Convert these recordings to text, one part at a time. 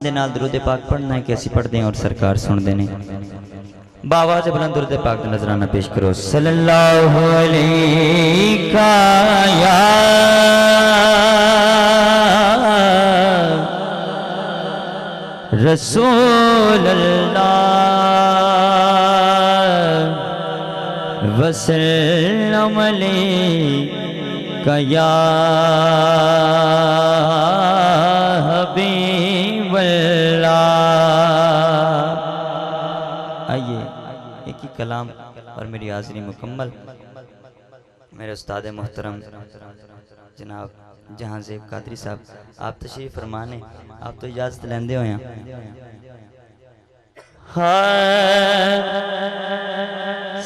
दे नाल दुरूद पाक पढ़ना है कि असी पढ़ते हैं और सरकार सुनते हैं। बाबा से बुलंद दुरूद पाक का नजराना पेश करो। सल्लल्लाहु अलैहि या रसूल अल्लाह वसल्लम अलैका या आइए एक ही कलाम और मेरी हाज़िरी मुकम्मल। मेरे उस्ताद मोहतरम जनाब जहांज़ेब कादरी साहब आप तशरीफ़ फरमाने, आप तो इजाज़त लेंदे हो हैं।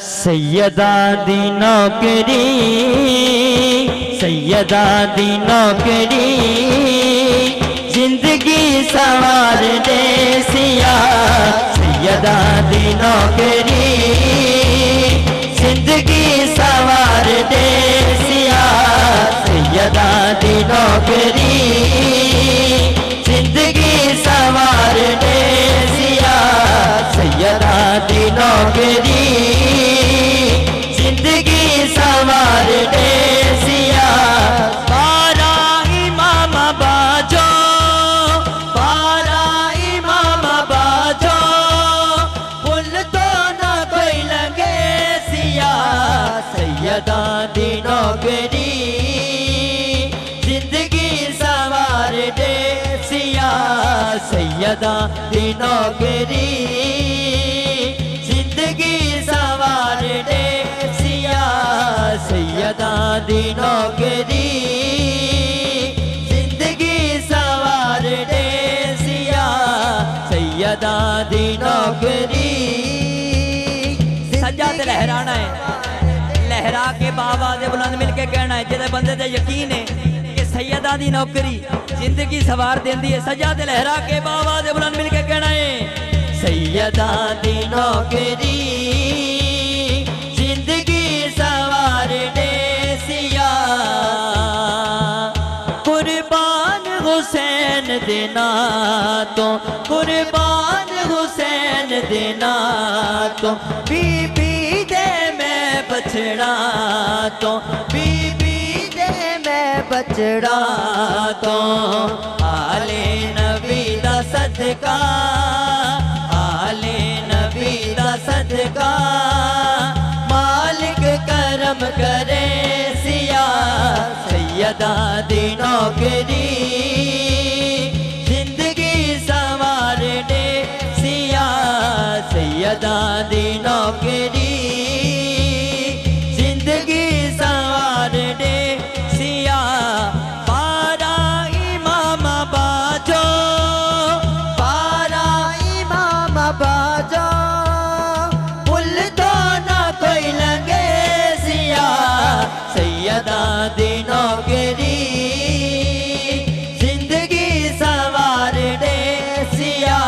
सैयदा दी नौकरी, सैयदा दी नौकरी जिंदगी सवार दे सिया। सैयदा दी नौकरी जिंदगी सवार दे सिया। सैयदा दी नौकरी जिंदगी सवार दे सिया। सैयदा दी नौकरी जिंदगी सवार दे सिया। बारा इमाम बाजो, बारा इमाम बाजो, पुल तो ना कोई लगे सिया। सैयदा दी नौकरी जिंदगी सवार दे सिया। सैयदा दी नौकरी जिंदगी सवार दे सिया। सैयदा दी नौकरी जिंदगी सवार दे सिया। सैयदा दी नौकरी सज्जा ते लहराना है, लहरा के बाबा दे बुलंद मिल के कहना है। जिहदे बंदे ते यकीन है कि सैयदा दी नौकरी जिंदगी सवार देंदी है, सज्जा ते लहरा के बाबा दे बुलंद मिल के कहना है। सैयदा दी नौकरी जिंदगी सवार दे सिया। कुर्बान हुसैन देना तो, कुर्बान हुसैन देना तो, बीबी दे मैं बछड़ा तो, बीबी दे मैं बछड़ा तो। आले नबी दा सदका, आले नबी दा सदका, मालिक करम करे सिया। सैयदा दी नौकरी जिंदगी सवार दे सिया। सैयदा दी नौकरी जिंदगी सवार दे सिया। बारा इमाम बाजो, बारा इमाम बाजो, पुल तो ना कोई लगे सिया। सैयदा दी नौकरी जिंदगी सवार दे सिया।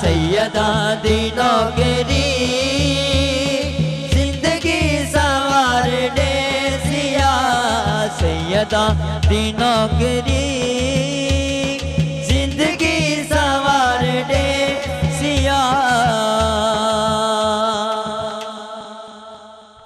सैयदा दी नौकरी जिंदगी सवार दे सिया। सैयदा दी नौकरी